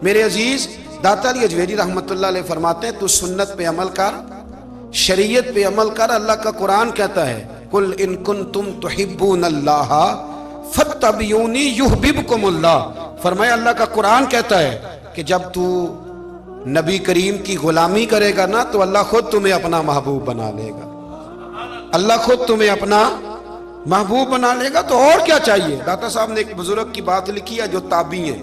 میرے عزیز داتا علی اجویری رحمت اللہ علیہ فرماتے ہیں تو سنت پہ عمل کر، شریعت پہ عمل کر۔ اللہ کا قرآن کہتا ہے قل ان کنتم تحبون اللہ فاتبعونی یحببکم اللہ۔ فرمایا اللہ کا قرآن کہتا ہے کہ جب تو نبی کریم کی غلامی کرے گا نا تو اللہ خود تمہیں اپنا محبوب بنا لے گا، اللہ خود تمہیں اپنا محبوب بنا لے گا۔ تو اور کیا چاہیے؟ داتا صاحب نے ایک بزرگ کی بات لکھی ہے جو تابعی ہیں،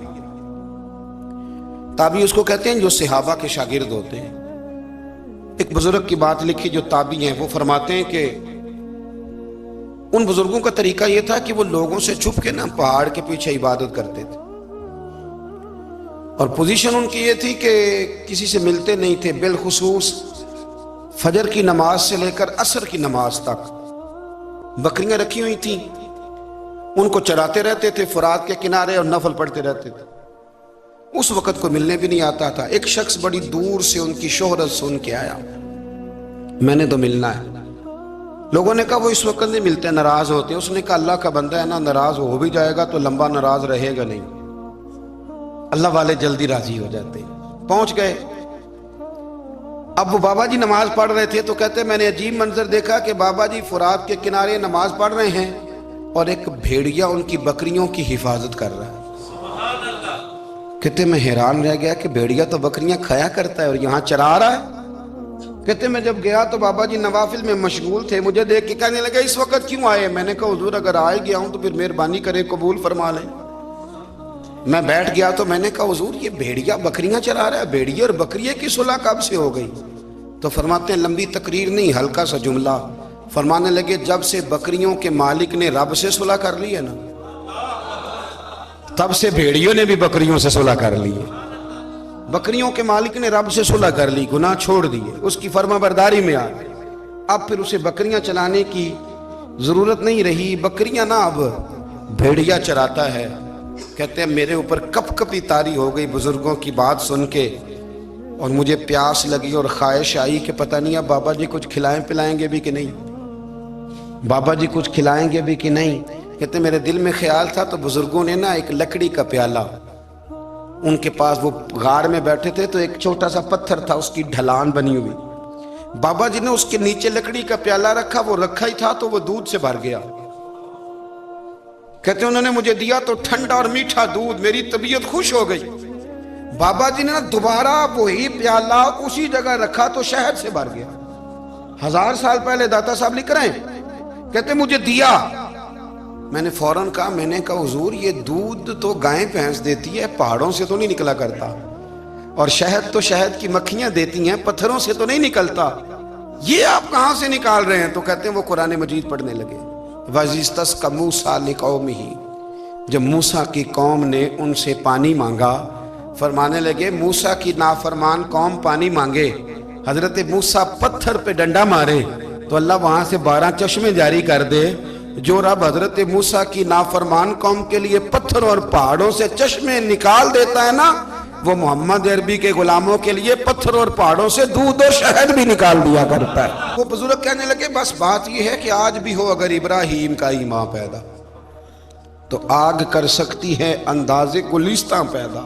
تابعی اس کو کہتے ہیں جو صحابہ کے شاگرد ہوتے ہیں۔ ایک بزرگ کی بات لکھی جو تابعی ہیں، وہ فرماتے ہیں کہ ان بزرگوں کا طریقہ یہ تھا کہ وہ لوگوں سے چھپ کے نا پہاڑ کے پیچھے عبادت کرتے تھے، اور پوزیشن ان کی یہ تھی کہ کسی سے ملتے نہیں تھے، بالخصوص فجر کی نماز سے لے کر عصر کی نماز تک بکریاں رکھی ہوئی تھیں، ان کو چراتے رہتے تھے فرات کے کنارے اور نفل پڑھتے رہتے تھے۔ اس وقت کو ملنے بھی نہیں آتا تھا۔ ایک شخص بڑی دور سے ان کی شہرت سن کے آیا، میں نے تو ملنا ہے۔ لوگوں نے کہا وہ اس وقت نہیں ملتے، ناراض ہوتے ہیں۔ اس نے کہا اللہ کا بندہ ہے نا، ناراض ہو بھی جائے گا تو لمبا ناراض رہے گا نہیں، اللہ والے جلدی راضی ہو جاتے ہیں۔ پہنچ گئے۔ اب وہ بابا جی نماز پڑھ رہے تھے تو کہتے میں نے عجیب منظر دیکھا کہ بابا جی فرات کے کنارے نماز پڑھ رہے ہیں اور ایک بھیڑیا ان کی بکریوں کی حفاظت کر رہا ہے۔ کہتے میں حیران رہ گیا کہ بھیڑیا تو بکریاں کھایا کرتا ہے اور یہاں چرا رہا ہے۔ کہتے میں جب گیا تو بابا جی نوافل میں مشغول تھے، مجھے دیکھ کے کہنے لگا اس وقت کیوں آئے؟ میں نے کہا حضور اگر آئے گیا ہوں تو پھر مہربانی کرے قبول فرما لیں۔ میں بیٹھ گیا تو میں نے کہا حضور یہ بھیڑیا بکریاں چرا رہا ہے، بھیڑیا اور بکریے کی صلح کب سے ہو گئی؟ تو فرماتے ہیں لمبی تقریر نہیں، ہلکا سا جملہ۔ فرمانے لگے جب سے بکریوں کے مالک نے رب سے صلح کر لی ہے نا، تب سے بھیڑیوں نے بھی بکریوں سے صلح کر لی ہے۔ بکریوں کے مالک نے رب سے صلح کر لی، گناہ چھوڑ دیے، اس کی فرما برداری میں آ گئے۔ اب پھر اسے بکریاں چلانے کی ضرورت نہیں رہی، بکریاں نہ اب بھیڑیا چراتا ہے۔ کہتے ہیں میرے اوپر کپ کپی طاری ہو گئی بزرگوں کی بات سن کے، اور مجھے پیاس لگی اور خواہش آئی کہ پتہ نہیں اب بابا جی کچھ کھلائیں پلائیں گے بھی کہ نہیں، بابا جی کچھ کھلائیں گے بھی کہ نہیں۔ کہتے میرے دل میں خیال تھا تو بزرگوں نے نا ایک لکڑی کا پیالہ، ان کے پاس وہ غار میں بیٹھے تھے تو ایک چھوٹا سا پتھر تھا، اس کی ڈھلان بنی ہوئی، بابا جی نے اس کے نیچے لکڑی کا پیالہ رکھا، وہ رکھا ہی تھا تو وہ دودھ سے بھر گیا۔ کہتے انہوں نے مجھے دیا تو ٹھنڈا اور میٹھا دودھ، میری طبیعت خوش ہو گئی۔ بابا جی نے دوبارہ وہی پیالہ اسی جگہ رکھا تو شہد سے بھر گیا۔ 1000 سال پہلے داتا صاحب لکھ رہے ہیں، کہتے مجھے دیا۔ میں نے فوراً کہا، میں نے کہا حضور یہ دودھ تو گائیں بھینس دیتی ہے، پہاڑوں سے تو نہیں نکلا کرتا، اور شہد تو شہد کی مکھیاں دیتی ہیں، پتھروں سے تو نہیں نکلتا، یہ آپ کہاں سے نکال رہے ہیں؟ تو کہتے ہیں وہ قرآن مجید پڑھنے لگے۔ وَإِذِ اسْتَسْقَى مُوسَىٰ لِقَوْمِهِ، جب موسیٰ کی قوم نے ان سے پانی مانگا، فرمانے لگے موسیٰ کی نافرمان قوم پانی مانگے، حضرت موسیٰ پتھر پہ ڈنڈا مارے تو اللہ وہاں سے 12 چشمے جاری کر دے۔ جو رب حضرت موسیٰ کی نافرمان قوم کے لیے پتھر اور پہاڑوں سے چشمے نکال دیتا ہے نا، وہ محمد عربی کے غلاموں کے لیے پتھر اور پہاڑوں سے دودھ اور شہد بھی نکال دیا کرتا ہے۔ وہ بزرگ کہنے لگے بس بات یہ ہے کہ آج بھی ہو اگر ابراہیم کا ایمان پیدا تو آگ کر سکتی ہے انداز گلستاں پیدا۔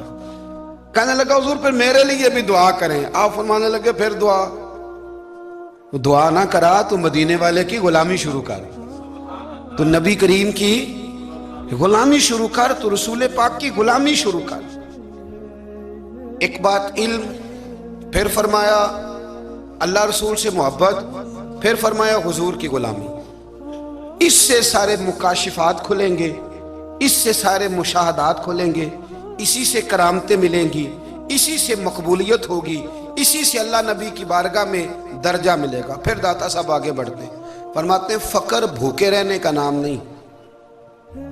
کہنے لگا حضور پھر میرے لیے بھی دعا کریں۔ آپ فرمانے لگے پھر دعا نہ کرا تو مدینے والے کی غلامی شروع کر، تو نبی کریم کی غلامی شروع کر، تو رسول پاک کی غلامی شروع کر۔ ایک بات علم، پھر فرمایا اللہ رسول سے محبت، پھر فرمایا حضور کی غلامی۔ اس سے سارے مکاشفات کھلیں گے، اس سے سارے مشاہدات کھلیں گے، اسی سے کرامتیں ملیں گی، اسی سے مقبولیت ہوگی، اسی سے اللہ نبی کی بارگاہ میں درجہ ملے گا۔ پھر داتا صاحب آگے بڑھتے ہیں، فرماتے ہیں فقر بھوکے رہنے کا نام نہیں،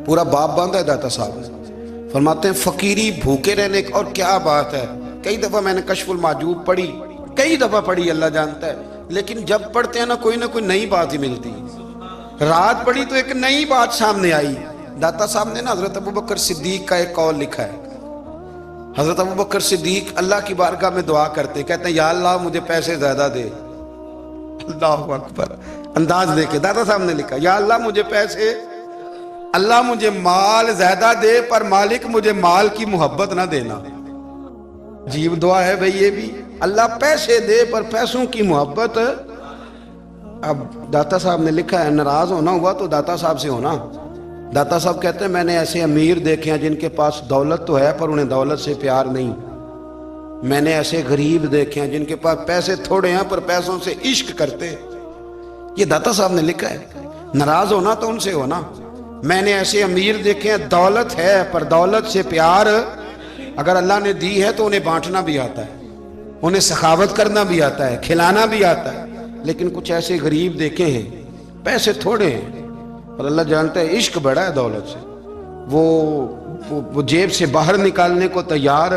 پورا باب باندھا ہے داتا صاحب۔ فرماتے ہیں فقیری بھوکے رہنے کا، اور کیا بات ہے، کئی دفعہ میں نے کشف المحجوب پڑھی، کئی دفعہ پڑھی، اللہ جانتا ہے، لیکن جب پڑھتے ہیں نا کوئی نئی بات ہی ملتی۔ رات پڑھی تو ایک نئی بات سامنے آئی۔ داتا صاحب نے نا حضرت ابوبکر صدیق کا ایک قول لکھا ہے۔ حضرت ابوبکر صدیق اللہ کی بارگاہ میں دعا کرتے، کہتے ہیں یا اللہ مجھے پیسے زیادہ دے۔ اللہ اکبر، انداز دیکھے، داتا صاحب نے لکھا یا اللہ مجھے پیسے، اللہ مجھے مال زیادہ دے، پر مالک مجھے مال کی محبت نہ دینا۔ عجیب دعا ہے بھئی یہ بھی. اللہ پیسے دے پر پیسوں کی محبت. اب داتا صاحب نے لکھا ہے ناراض ہونا ہوا تو داتا صاحب سے ہونا. داتا صاحب کہتے ہیں میں نے ایسے امیر دیکھے ہیں جن کے پاس دولت تو ہے پر انہیں دولت سے پیار نہیں. میں نے ایسے غریب دیکھے ہیں جن کے پاس پیسے تھوڑے ہیں پر پیسوں سے عشق کرتے. یہ داتا صاحب نے لکھا ہے. ناراض ہونا تو ان سے ہونا. میں نے ایسے امیر دیکھے ہیں دولت ہے پر دولت سے پیار. اگر اللہ نے دی ہے تو انہیں بانٹنا بھی آتا ہے, انہیں سخاوت کرنا بھی آتا ہے, کھلانا بھی آتا ہے. لیکن کچھ ایسے غریب دیکھے ہیں پیسے تھوڑے ہیں اور اللہ جانتا ہے عشق بڑا ہے دولت سے. وہ جیب سے باہر نکالنے کو تیار.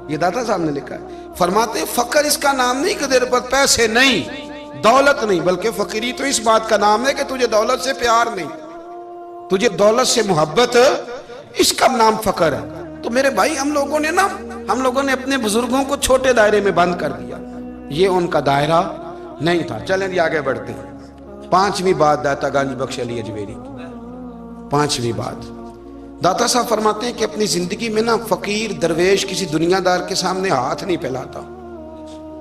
یہ داتا صاحب نے لکھا ہے. فرماتے ہیں فقر اس کا نام نہیں کہ تیرے پر پیسے نہیں, دولت نہیں, بلکہ فقیری تو اس بات کا نام ہے کہ تجھے دولت سے پیار نہیں, تجھے دولت سے محبت, اس کا نام فقر ہے. تو میرے بھائی ہم لوگوں نے اپنے بزرگوں کو چھوٹے دائرے میں بند کر دیا. یہ ان کا دائرہ نہیں تھا. چلیں جی آگے بڑھتے ہیں. 5ویں بات داتا گنج بخش علی اجمیری کی. 5ویں بات داتا صاحب فرماتے ہیں کہ اپنی زندگی میں نا فقیر درویش کسی دنیا دار کے سامنے ہاتھ نہیں پھیلاتا,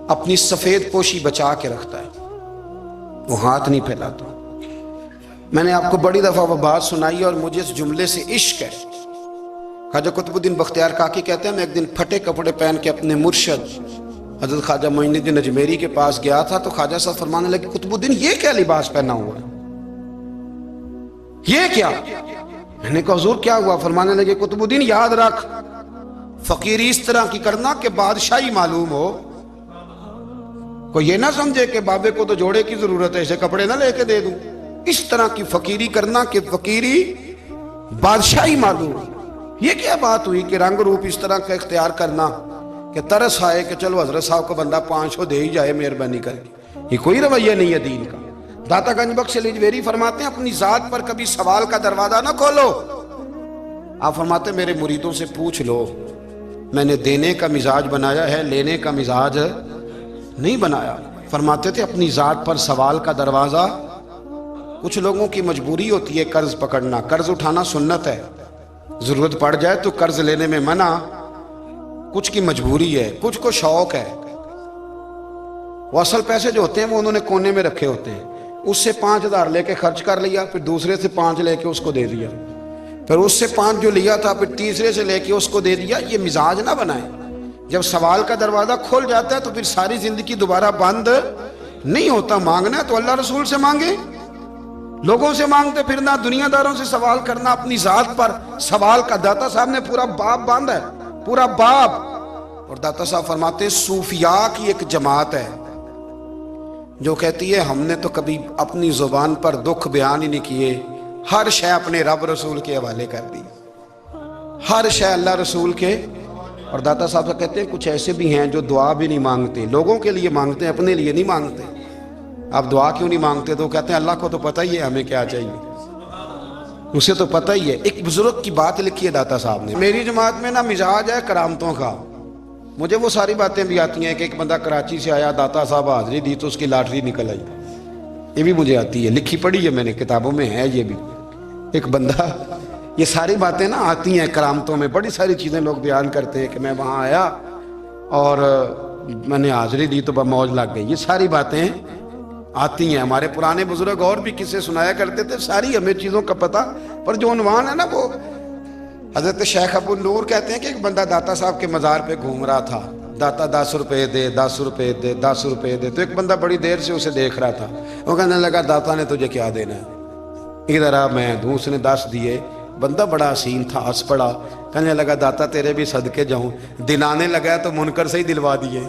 اپنی سفید پوشی بچا کے رکھتا ہے, وہ ہاتھ نہیں پھیلاتا. میں نے آپ کو بڑی دفعہ وہ بات سنائی اور مجھے اس جملے سے عشق ہے. خواجہ قطب الدین بختیار کاکی کہتے ہیں میں ایک دن پھٹے کپڑے پہن کے اپنے مرشد حضرت خواجہ معین الدین اجمیری کے پاس گیا تھا تو خواجہ صاحب فرمانے لگے قطب الدین یہ کیا لباس پہنا ہوا ہے, یہ کیا؟ میں نے کہا حضور کیا ہوا؟ فرمانے لگے قطب الدین یاد رکھ فقیری اس طرح کی کرنا کہ بادشاہی معلوم ہو. کوئی یہ نہ سمجھے کہ بابے کو تو جوڑے کی ضرورت ہے اسے کپڑے نہ لے کے دے دوں. اس طرح کی فقیری کرنا کہ فقیری بادشاہی معلوم ہو. یہ کیا بات ہوئی کہ رنگ روپ اس طرح کا اختیار کرنا کہ ترس آئے کہ چلو حضرت صاحب کو بندہ 500 دے ہی جائے مہربانی کر کے. یہ کوئی رویہ نہیں ہے دین کا. داتا گنج بخش علی اجمیری فرماتے ہیں اپنی ذات پر کبھی سوال کا دروازہ نہ کھولو. آپ فرماتے ہیں میرے مریدوں سے پوچھ لو, میں نے دینے کا مزاج بنایا ہے, لینے کا مزاج نہیں بنایا. فرماتے تھے اپنی ذات پر سوال کا دروازہ. کچھ لوگوں کی مجبوری ہوتی ہے قرض پکڑنا, قرض اٹھانا سنت ہے, ضرورت پڑ جائے تو قرض لینے میں منع. کچھ کی مجبوری ہے, کچھ کو شوق ہے. وہ اصل پیسے جو ہوتے ہیں وہ انہوں نے کونے میں رکھے ہوتے ہیں. اس سے 5,000 لے کے خرچ کر لیا, پھر دوسرے سے 5 لے کے اس کو دے دیا, پھر اس سے 5 جو لیا تھا پھر تیسرے سے لے کے اس کو دے دیا. یہ مزاج نہ بنائیں. جب سوال کا دروازہ کھول جاتا ہے تو پھر ساری زندگی دوبارہ بند نہیں ہوتا. مانگنا ہے تو اللہ رسول سے مانگے, لوگوں سے مانگتے پھرنا, دنیا داروں سے سوال کرنا. اپنی ذات پر سوال کا داتا صاحب نے پورا باب باندھا ہے, پورا باب. اور داتا صاحب فرماتے ہیں صوفیاء کی ایک جماعت ہے جو کہتی ہے ہم نے تو کبھی اپنی زبان پر دکھ بیان ہی نہیں کیے, ہر شے اپنے رب رسول کے حوالے کر دی, ہر شے اللہ رسول کے. اور داتا صاحب کہتے ہیں کچھ ایسے بھی ہیں جو دعا بھی نہیں مانگتے, لوگوں کے لیے مانگتے ہیں, اپنے لیے نہیں مانگتے. آپ دعا کیوں نہیں مانگتے؟ تو کہتے ہیں اللہ کو تو پتہ ہی ہے ہمیں کیا چاہیے, اسے تو پتہ ہی ہے. ایک بزرگ کی بات لکھی ہے داتا صاحب نے, میری جماعت میں نا مزاج ہے کرامتوں کا. مجھے وہ ساری باتیں بھی آتی ہیں کہ ایک بندہ کراچی سے آیا, داتا صاحب حاضری دی تو اس کی لاٹری نکل آئی. یہ بھی مجھے آتی ہے, لکھی پڑھی ہے میں نے, کتابوں میں ہے یہ بھی. ایک بندہ, یہ ساری باتیں نا آتی ہیں کرامتوں میں, بڑی ساری چیزیں لوگ بیان کرتے ہیں کہ میں وہاں آیا اور میں نے حاضری دی تو موج لگ گئی. یہ ساری باتیں آتی ہیں. ہمارے پرانے بزرگ اور بھی قصے سنایا کرتے تھے, ساری ہمیں چیزوں کا پتہ. پر جو عنوان ہے نا وہ حضرت شیخ ابو نور کہتے ہیں کہ ایک بندہ داتا صاحب کے مزار پہ گھوم رہا تھا. داتا 10 روپے دے, 10 روپے دے, 10 روپے دے. تو ایک بندہ بڑی دیر سے اسے دیکھ رہا تھا. وہ کہنے لگا داتا نے تجھے کیا دینا ہے, ادھر آ میں دوں. اس نے 10 دیے. بندہ بڑا حسین تھا, ہنس پڑا, کہنے لگا داتا تیرے بھی صدقے جاؤں. دلانے لگا تو منکر سے ہی دلوا دیے,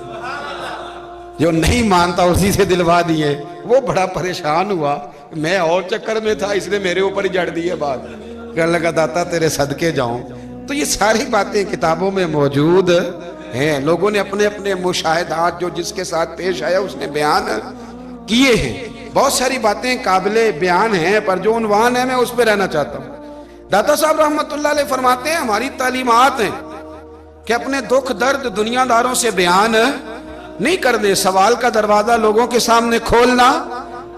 جو نہیں مانتا اسی سے دلوا دیے. وہ بڑا پریشان ہوا, میں اور چکر میں تھا, اس نے میرے اوپر ہی جڑ دیے بات. کہنے لگا داتا تیرے صدقے جاؤں. تو یہ ساری باتیں کتابوں میں موجود ہیں. لوگوں نے اپنے اپنے مشاہدات جو جس کے ساتھ پیش آیا اس نے بیان کیے ہیں. بہت ساری باتیں قابل بیان ہیں, پر جو عنوان ہے میں اس پہ رہنا چاہتا ہوں. داتا صاحب رحمت اللہ علیہ فرماتے ہیں ہماری تعلیمات ہیں کہ اپنے دکھ درد دنیا داروں سے بیان نہیں کرنے, سوال کا دروازہ لوگوں کے سامنے کھولنا.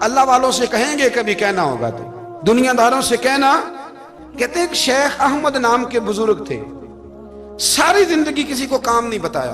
اللہ والوں سے کہیں گے کبھی کہنا ہوگا تو دنیا داروں سے کہنا. کہتے ہیں ایک شیخ احمد نام کے بزرگ تھے, ساری زندگی کسی کو کام نہیں بتایا,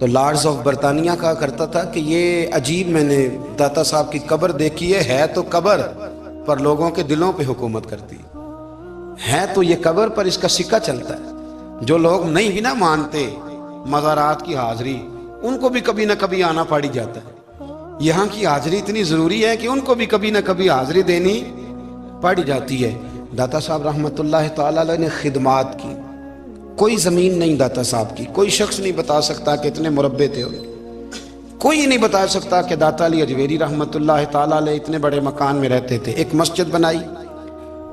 تو لارڈز آف برطانیہ کہا کرتا تھا کہ یہ عجیب، میں نے داتا صاحب کی قبر دیکھی ہے تو قبر پر لوگوں کے دلوں پہ حکومت کرتی ہے تو یہ قبر پر اس کا سکہ چلتا ہے۔ جو لوگ نہیں بھی نہ مانتے مزارات کی حاضری، ان کو بھی کبھی نہ کبھی آنا پڑ جاتا ہے۔ یہاں کی حاضری اتنی ضروری ہے کہ ان کو بھی کبھی نہ کبھی حاضری دینی پڑ جاتی ہے۔ داتا صاحب رحمۃ اللہ تعالی علیہ نے خدمات کی، کوئی زمین نہیں داتا صاحب کی، کوئی شخص نہیں بتا سکتا کہ اتنے مربع تھے، کوئی نہیں بتا سکتا کہ داتا علی اجویری رحمۃ اللہ تعالی علیہ اتنے بڑے مکان میں رہتے تھے۔ ایک مسجد بنائی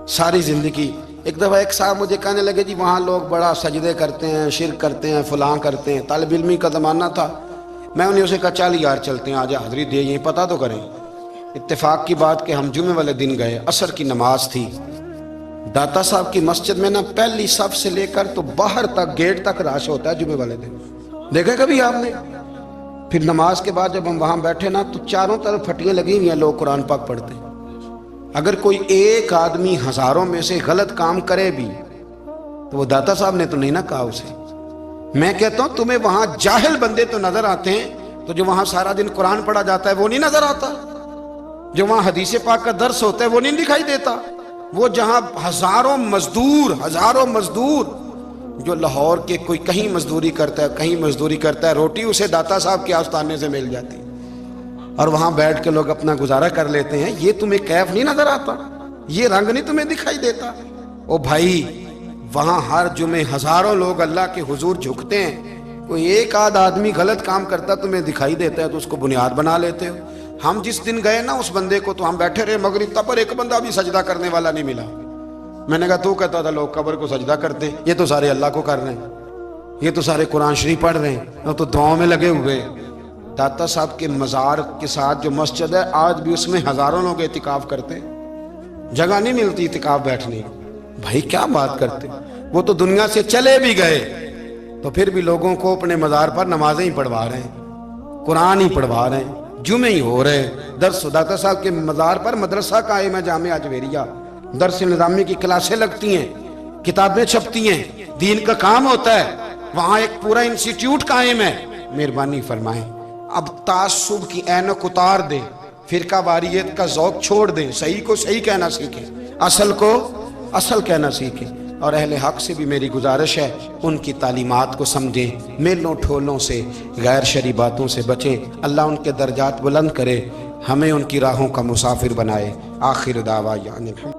ساری زندگی۔ ایک دفعہ ایک صاحب مجھے کہنے لگے جی وہاں لوگ بڑا سجدے کرتے ہیں، شرک کرتے ہیں، فلاں کرتے ہیں، طالب علمی کا زمانہ تھا۔ میں انہیں اسے کہا چل یار چلتے ہیں، آج حاضری دے، یہ پتہ تو کریں۔ اتفاق کی بات کہ ہم جمعے والے دن گئے، عصر کی نماز تھی۔ داتا صاحب کی مسجد میں نا پہلی صف سے لے کر تو باہر تک گیٹ تک رش ہوتا ہے جمعے والے دن، دیکھا کبھی آپ نے؟ پھر نماز کے بعد جب ہم وہاں بیٹھے نا تو چاروں طرف پھٹیاں لگی ہوئی ہیں، لوگ قرآن پاک پڑھتے ہیں۔ اگر کوئی ایک آدمی ہزاروں میں سے غلط کام کرے بھی تو وہ داتا صاحب نے تو نہیں نہ کہا اسے۔ میں کہتا ہوں تمہیں وہاں جاہل بندے تو نظر آتے ہیں، تو جو وہاں سارا دن قرآن پڑھا جاتا ہے وہ نہیں نظر آتا؟ جو وہاں حدیث پاک کا درس ہوتا ہے وہ نہیں دکھائی دیتا؟ وہ جہاں ہزاروں مزدور جو لاہور کے کوئی کہیں مزدوری کرتا ہے، کہیں مزدوری کرتا ہے، روٹی اسے داتا صاحب کے آستانے سے مل جاتی، اور وہاں بیٹھ کے لوگ اپنا گزارا کر لیتے ہیں۔ یہ تمہیں کیف نہیں نظر آتا؟ یہ رنگ نہیں تمہیں دکھائی دیتا؟ او بھائی، وہاں ہر جمعے ہزاروں لوگ اللہ کے حضور جھکتے ہیں، کوئی ایک آدھ آدمی غلط کام کرتا تمہیں دکھائی دیتا ہے تو اس کو بنیاد بنا لیتے ہو۔ ہم جس دن گئے نا اس بندے کو تو ہم بیٹھے رہے مغرب تک، پر ایک بندہ بھی سجدہ کرنے والا نہیں ملا۔ میں نے کہا تو کہتا تھا لوگ قبر کو سجدہ کرتے، یہ تو سارے اللہ کو کر رہے ہیں، یہ تو سارے قرآن شریف پڑھ رہے ہیں، وہ تو دعاؤں میں لگے ہوئے۔ داتا صاحب کے مزار کے ساتھ جو مسجد ہے آج بھی اس میں ہزاروں لوگ اعتکاف کرتے ہیں، جگہ نہیں ملتی اعتکاف بیٹھنے۔ بھائی کیا بات کرتے، وہ تو دنیا سے چلے بھی گئے تو پھر بھی لوگوں کو اپنے مزار پر نمازیں ہی پڑھوا رہے ہیں، قرآن ہی پڑھوا رہے ہیں، جمعے ہی ہو رہے ہیں۔ درس داتا صاحب کے مزار پر مدرسہ قائم ہے، جامعہ اجویریہ، درس نظامی کی کلاسیں لگتی ہیں، کتابیں چھپتی ہیں، دین کا کام ہوتا ہے، وہاں ایک پورا انسٹیٹیوٹ قائم ہے۔ مہربانی فرمائیں اب تعصب کی اینک اتار دیں، فرقہ واریت کا ذوق چھوڑ دیں، صحیح کو صحیح کہنا سیکھیں، اصل کو اصل کہنا سیکھیں۔ اور اہل حق سے بھی میری گزارش ہے ان کی تعلیمات کو سمجھیں، میلوں ٹھولوں سے، غیر شرعی باتوں سے بچیں۔ اللہ ان کے درجات بلند کرے، ہمیں ان کی راہوں کا مسافر بنائے۔ آخر دعوانا